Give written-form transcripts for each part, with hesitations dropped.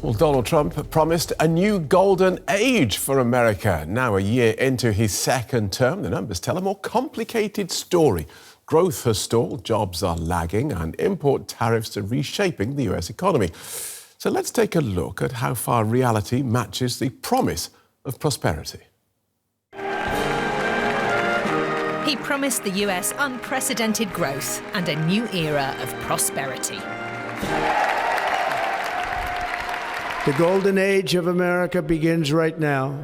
Well, Donald Trump promised a new golden age for America. Now, a year into his second term, the numbers tell a more complicated story. Growth has stalled, jobs are lagging, and import tariffs are reshaping the US economy. So let's take a look at how far reality matches the promise of prosperity. He promised the US unprecedented growth and a new era of prosperity. The golden age of America begins right now.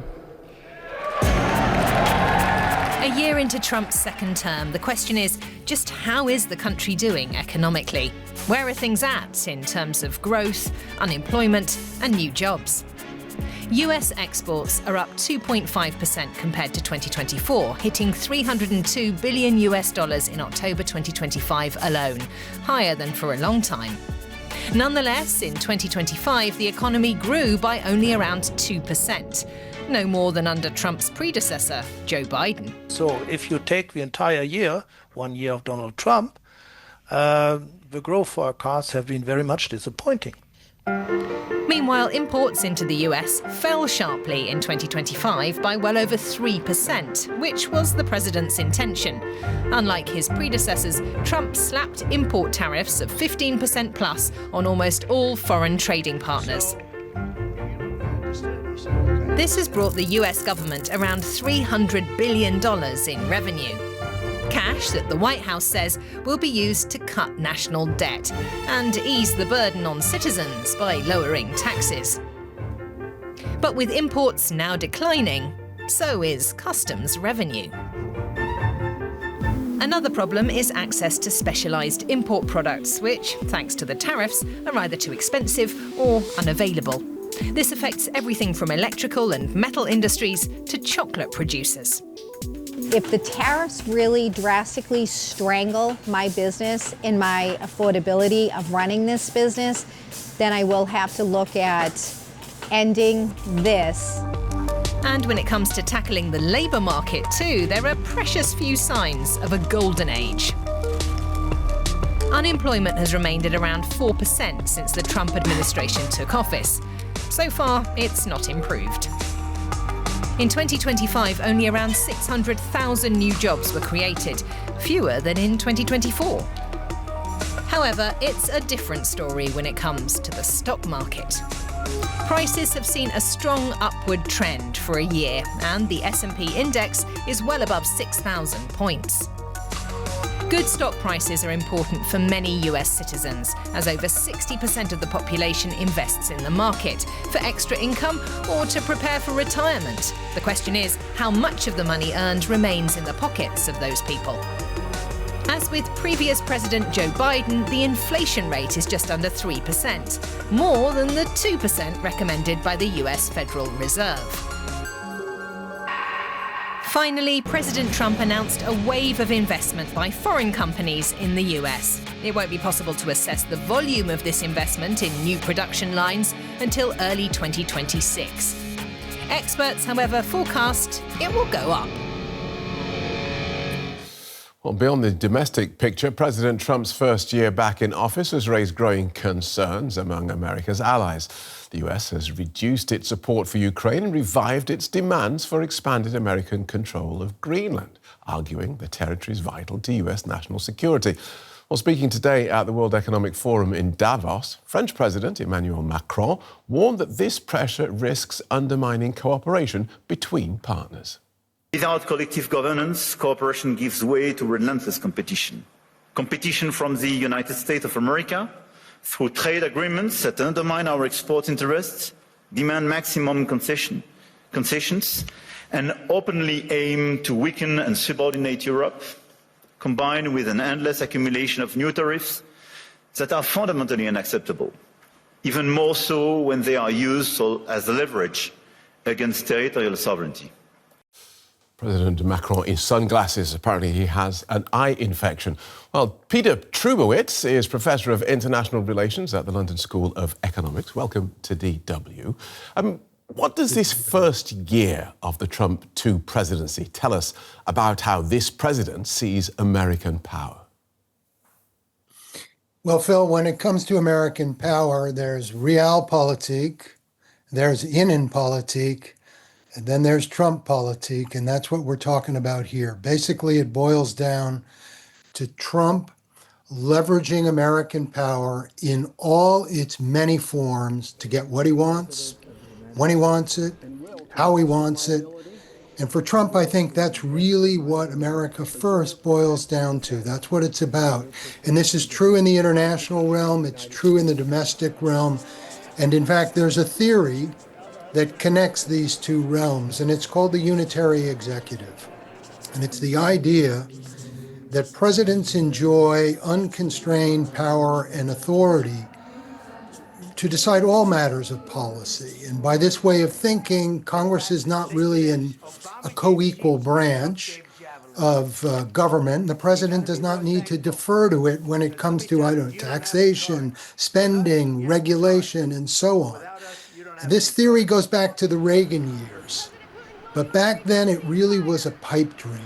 A year into Trump's second term, the question is, just how is the country doing economically? Where are things at in terms of growth, unemployment and new jobs? US exports are up 2.5% compared to 2024, hitting $302 billion in October 2025 alone, higher than for a long time. Nonetheless, in 2025, the economy grew by only around 2%, no more than under Trump's predecessor, Joe Biden. So if you take the entire year, 1 year of Donald Trump, the growth forecasts have been very much disappointing. Meanwhile, imports into the US fell sharply in 2025 by well over 3%, which was the president's intention. Unlike his predecessors, Trump slapped import tariffs of 15% plus on almost all foreign trading partners. This has brought the US government around $300 billion in revenue. Cash that the White House says will be used to cut national debt and ease the burden on citizens by lowering taxes. But with imports now declining, so is customs revenue. Another problem is access to specialised import products, which, thanks to the tariffs, are either too expensive or unavailable. This affects everything from electrical and metal industries to chocolate producers. If the tariffs really drastically strangle my business and my affordability of running this business, then I will have to look at ending this. And when it comes to tackling the labour market too, there are precious few signs of a golden age. Unemployment has remained at around 4% since the Trump administration took office. So far, it's not improved. In 2025, only around 600,000 new jobs were created, fewer than in 2024. However, it's a different story when it comes to the stock market. Prices have seen a strong upward trend for a year, and the S&P index is well above 6,000 points. Good stock prices are important for many US citizens, as over 60% of the population invests in the market for extra income or to prepare for retirement. The question is, how much of the money earned remains in the pockets of those people? As with previous President Joe Biden, the inflation rate is just under 3%, more than the 2% recommended by the US Federal Reserve. Finally, President Trump announced a wave of investment by foreign companies in the US. It won't be possible to assess the volume of this investment in new production lines until early 2026. Experts, however, forecast it will go up. Well, beyond the domestic picture, President Trump's first year back in office has raised growing concerns among America's allies. The US has reduced its support for Ukraine and revived its demands for expanded American control of Greenland, arguing the territory is vital to US national security. Well, speaking today at the World Economic Forum in Davos, French President Emmanuel Macron warned that this pressure risks undermining cooperation between partners. Without collective governance, cooperation gives way to relentless competition. Competition from the United States of America through trade agreements that undermine our export interests, demand maximum concessions, and openly aim to weaken and subordinate Europe, combined with an endless accumulation of new tariffs that are fundamentally unacceptable, even more so when they are used as leverage against territorial sovereignty. President Macron in sunglasses. Apparently he has an eye infection. Well, Peter Trubowitz is Professor of International Relations at the London School of Economics. Welcome to DW. What does this first year of the Trump 2 presidency tell us about how this president sees American power? Well, Phil, when it comes to American power, there's realpolitik, there's innenpolitik, and then there's Trumppolitik, and that's what we're talking about here. Basically, it boils down to Trump leveraging American power in all its many forms to get what he wants, when he wants it, how he wants it. And for Trump, I think that's really what America First boils down to. That's what it's about. And this is true in the international realm. It's true in the domestic realm. And in fact, there's a theory that connects these two realms, and it's called the unitary executive. And it's the idea that presidents enjoy unconstrained power and authority to decide all matters of policy. And by this way of thinking, Congress is not really in a co-equal branch of government. The president does not need to defer to it when it comes to, taxation, spending, regulation, and so on. This theory goes back to the Reagan years. But back then, it really was a pipe dream.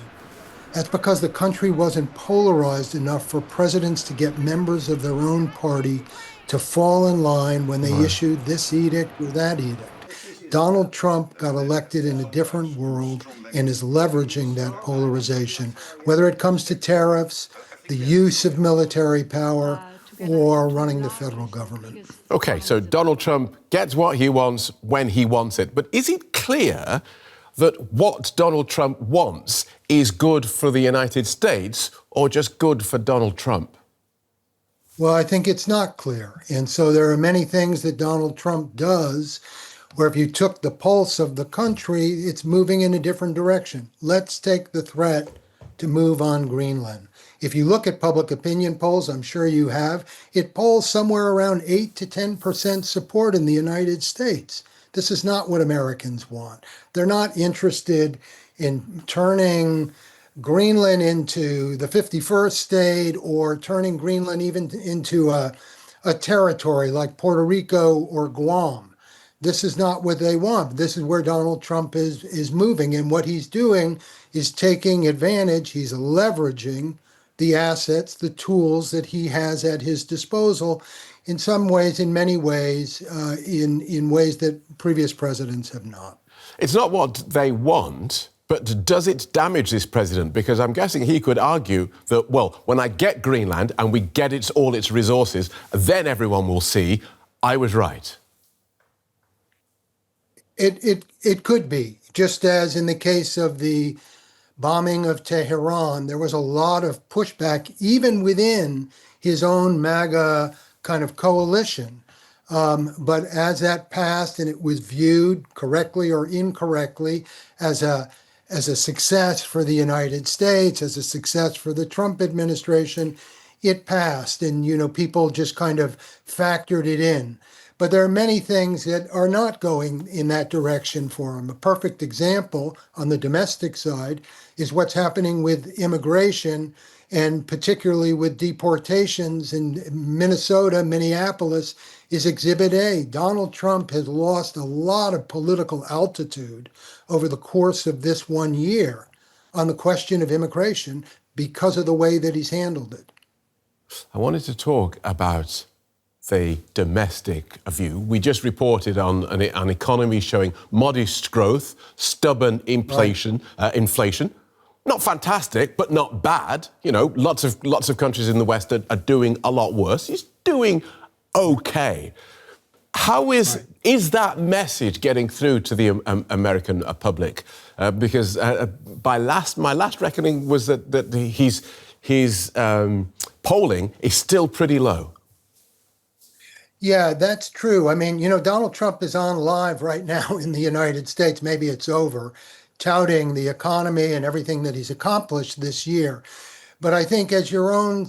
That's because the country wasn't polarized enough for presidents to get members of their own party to fall in line when they issued this edict or that edict. Donald Trump got elected in a different world and is leveraging that polarization, whether it comes to tariffs, the use of military power, or running the federal government. OK, so Donald Trump gets what he wants when he wants it. But is it clear that what Donald Trump wants is good for the United States or just good for Donald Trump? Well, I think it's not clear. And so there are many things that Donald Trump does where if you took the pulse of the country, it's moving in a different direction. Let's take the threat to move on Greenland. If you look at public opinion polls, I'm sure you have, it polls somewhere around 8 to 10% support in the United States. This is not what Americans want. They're not interested in turning Greenland into the 51st state or turning Greenland even into a territory like Puerto Rico or Guam. This is not what they want. This is where Donald Trump is moving. And what he's doing is taking advantage, he's leveraging the assets, the tools that he has at his disposal, in some ways, in many ways, in ways that previous presidents have not. It's not what they want, but does it damage this president? Because I'm guessing he could argue that, well, when I get Greenland and we get all its resources, then everyone will see I was right. It could be, just as in the case of the bombing of Tehran, there was a lot of pushback, even within his own MAGA kind of coalition. But as that passed and it was viewed correctly or incorrectly as a success for the United States, as a success for the Trump administration, it passed. And, people just kind of factored it in. But there are many things that are not going in that direction for him. A perfect example on the domestic side is what's happening with immigration, and particularly with deportations in Minnesota, Minneapolis, is Exhibit A. Donald Trump has lost a lot of political altitude over the course of this 1 year on the question of immigration because of the way that he's handled it. I wanted to talk about the domestic view. We just reported on an economy showing modest growth, stubborn inflation. Not fantastic, but not bad. Lots of countries in the West are doing a lot worse. He's doing okay. How is that message getting through to the American public? Because my last reckoning was that his polling is still pretty low. Yeah, that's true. I mean, Donald Trump is on live right now in the United States. Maybe it's over, touting the economy and everything that he's accomplished this year. But I think as your own,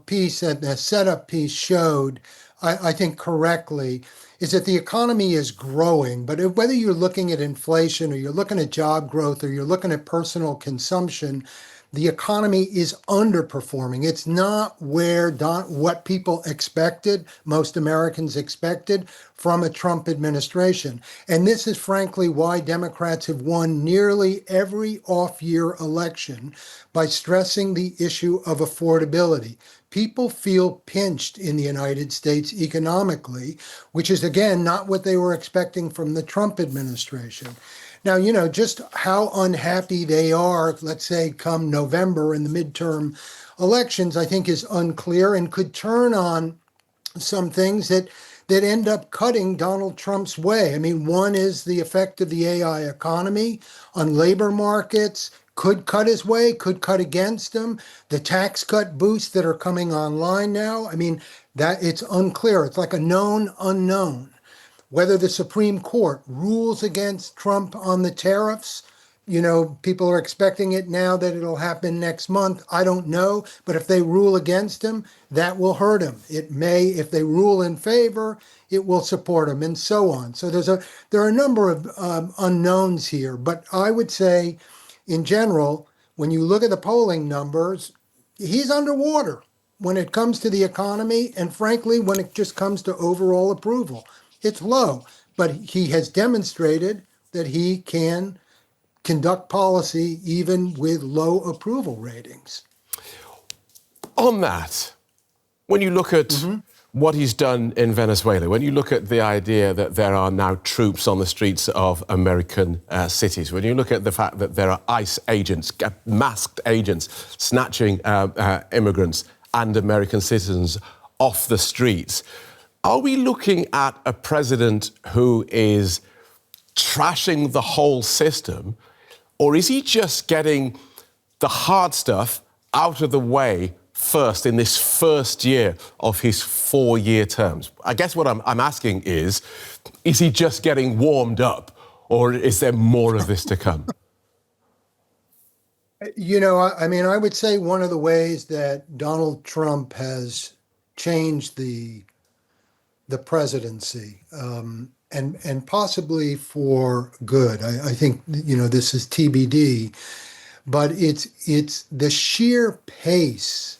piece, the setup piece showed, I think correctly, is that the economy is growing. But whether you're looking at inflation or you're looking at job growth or you're looking at personal consumption, the economy is underperforming. It's not where what people expected, most Americans expected from a Trump administration. And this is frankly why Democrats have won nearly every off-year election by stressing the issue of affordability. People feel pinched in the United States economically, which is, again, not what they were expecting from the Trump administration. Now, just how unhappy they are, let's say, come November in the midterm elections, I think is unclear and could turn on some things that end up cutting Donald Trump's way. I mean, one is the effect of the AI economy on labor markets, could cut his way, could cut against him. The tax cut boosts that are coming online now, I mean, that it's unclear. It's like a known unknown. Whether the Supreme Court rules against Trump on the tariffs, people are expecting it now that it'll happen next month. I don't know, but if they rule against him, that will hurt him. It may, if they rule in favor, it will support him, and so on. So there are a number of unknowns here, but I would say, in general, when you look at the polling numbers, he's underwater when it comes to the economy, and frankly, when it just comes to overall approval. It's low, but he has demonstrated that he can conduct policy even with low approval ratings. On that, when you look at what he's done in Venezuela, when you look at the idea that there are now troops on the streets of American cities, when you look at the fact that there are ICE agents, masked agents, snatching immigrants and American citizens off the streets, are we looking at a president who is trashing the whole system, or is he just getting the hard stuff out of the way first in this first year of his 4-year terms? I guess what I'm asking is he just getting warmed up, or is there more of this to come? I would say one of the ways that Donald Trump has changed the presidency, and possibly for good. I think, this is TBD, but it's the sheer pace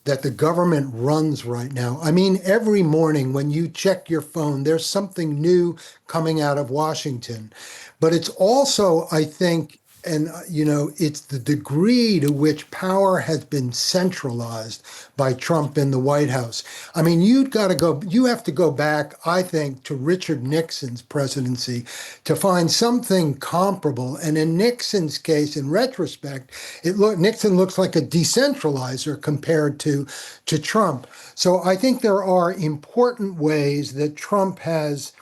that the government runs right now. I mean, every morning when you check your phone, there's something new coming out of Washington. But it's also, I think, and, it's the degree to which power has been centralized by Trump in the White House. I mean, you have to go back, I think, to Richard Nixon's presidency to find something comparable. And in Nixon's case, in retrospect, Nixon looks like a decentralizer compared to Trump. So I think there are important ways that Trump has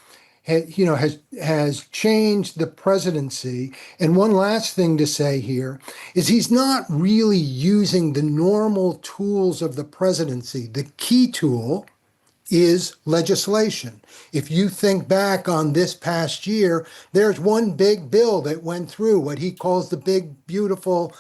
changed the presidency. And one last thing to say here is he's not really using the normal tools of the presidency. The key tool is legislation. If you think back on this past year, there's one big bill that went through, what he calls the big, beautiful,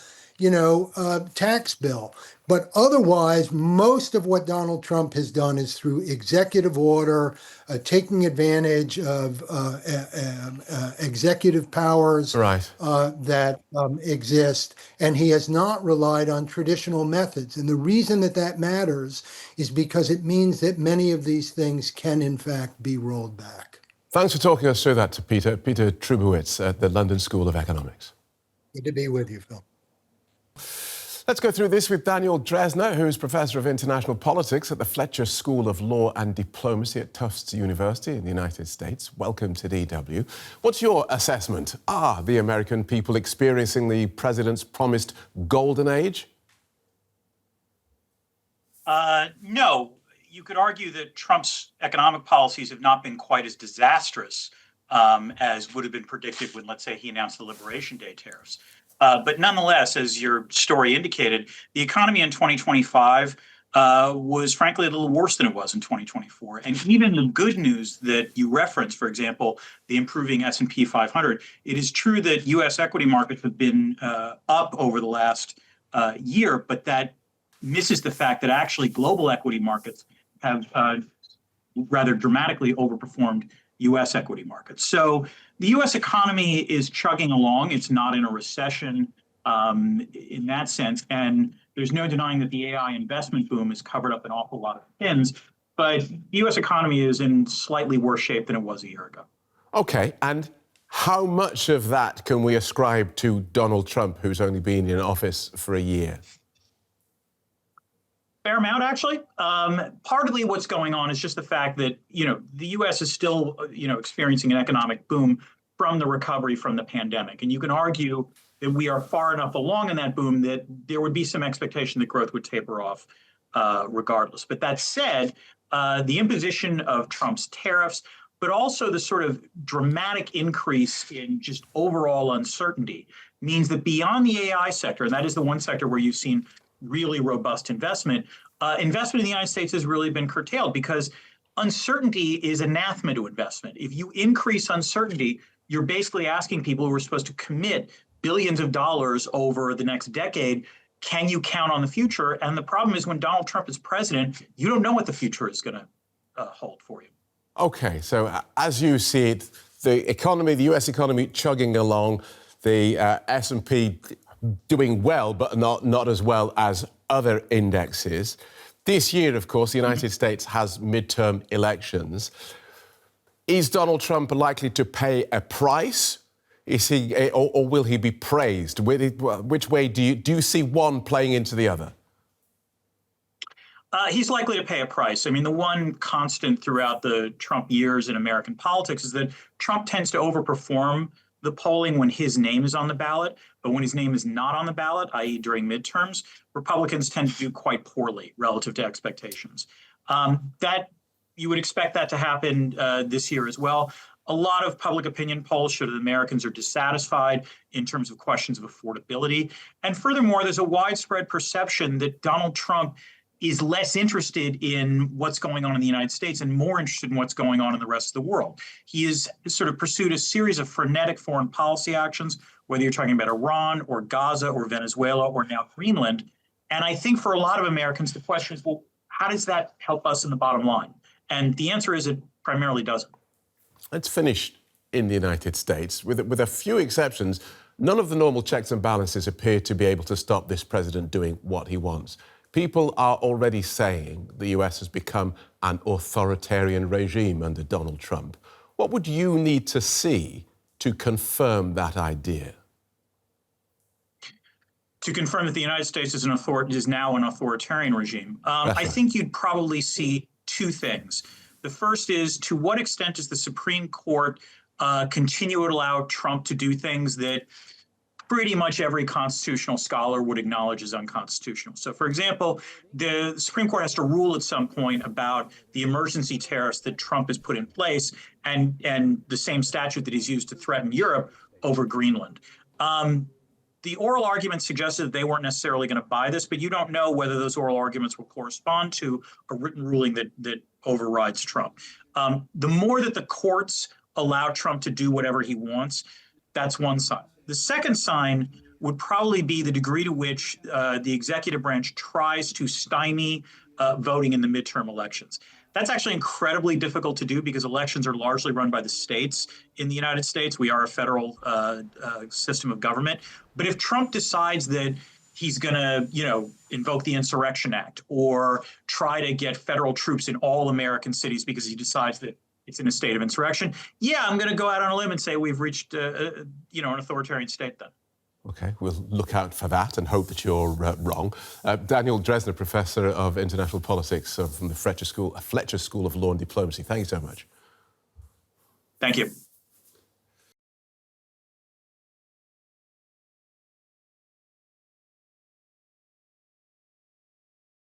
tax bill. But otherwise, most of what Donald Trump has done is through executive order, taking advantage of executive powers that exist, and he has not relied on traditional methods. And the reason that matters is because it means that many of these things can, in fact, be rolled back. Thanks for talking us through that to Peter Trubowitz at the London School of Economics. Good to be with you, Phil. Let's go through this with Daniel Drezner, who is Professor of International Politics at the Fletcher School of Law and Diplomacy at Tufts University in the United States. Welcome to DW. What's your assessment? Are the American people experiencing the president's promised golden age? No. You could argue that Trump's economic policies have not been quite as disastrous as would have been predicted when, let's say, he announced the Liberation Day tariffs. But nonetheless, as your story indicated, the economy in 2025 was frankly a little worse than it was in 2024. And even the good news that you referenced, for example, the improving S&P 500, it is true that U.S. equity markets have been up over the last year, but that misses the fact that actually global equity markets have rather dramatically overperformed U.S. equity markets. So the U.S. economy is chugging along. It's not in a recession. in that sense. And there's no denying that the AI investment boom has covered up an awful lot of sins. But the U.S. economy is in slightly worse shape than it was a year ago. OK, and how much of that can we ascribe to Donald Trump, who's only been in office for a year? Fair amount, actually. Partly what's going on is just the fact that, the U.S. is still, experiencing an economic boom from the recovery from the pandemic. And you can argue that we are far enough along in that boom that there would be some expectation that growth would taper off regardless. But that said, the imposition of Trump's tariffs, but also the sort of dramatic increase in just overall uncertainty means that beyond the AI sector, and that is the one sector where you've seen really robust investment, investment in the United States has really been curtailed because uncertainty is anathema to investment. If you increase uncertainty, you're basically asking people who are supposed to commit billions of dollars over the next decade, can you count on the future? And the problem is when Donald Trump is president, you don't know what the future is going to hold for you. OK, so as you see it, the economy, the US economy chugging along, the S&P doing well, but not as well as other indexes. This year, of course, the United States has midterm elections. Is Donald Trump likely to pay a price? Is he, or will he be praised? Which way do you see one playing into the other? He's likely to pay a price. I mean, the one constant throughout the Trump years in American politics is that Trump tends to overperform the polling when his name is on the ballot, but when his name is not on the ballot, i.e. during midterms, Republicans tend to do quite poorly relative to expectations. That you would expect that to happen this year as well. A lot of public opinion polls show that Americans are dissatisfied in terms of questions of affordability. And furthermore, there's a widespread perception that Donald Trump is less interested in what's going on in the United States and more interested in what's going on in the rest of the world. He has sort of pursued a series of frenetic foreign policy actions, whether you're talking about Iran or Gaza or Venezuela or now Greenland. And I think for a lot of Americans, the question is, well, how does that help us in the bottom line? And the answer is it primarily doesn't. Let's finish in the United States. With a few exceptions, none of the normal checks and balances appear to be able to stop this president doing what he wants. People are already saying the US has become an authoritarian regime under Donald Trump. What would you need to see to confirm that idea? To confirm that the United States is now an authoritarian regime, I think you'd probably see two things. The first is, to what extent does the Supreme Court continue to allow Trump to do things that pretty much every constitutional scholar would acknowledge as unconstitutional? So, for example, the Supreme Court has to rule at some point about the emergency tariffs that Trump has put in place and the same statute that he's used to threaten Europe over Greenland. The oral arguments suggested that they weren't necessarily going to buy this, but you don't know whether those oral arguments will correspond to a written ruling that overrides Trump. The more that the courts allow Trump to do whatever he wants, that's one sign. The second sign would probably be the degree to which the executive branch tries to stymie voting in the midterm elections. That's actually incredibly difficult to do because elections are largely run by the states in the United States. We are a federal system of government. But if Trump decides that he's going to, invoke the Insurrection Act or try to get federal troops in all American cities because he decides that it's in a state of insurrection, I'm going to go out on a limb and say we've reached, an authoritarian state then. OK, we'll look out for that and hope that you're wrong. Daniel Drezner, Professor of International Politics from the Fletcher School of Law and Diplomacy. Thank you so much. Thank you.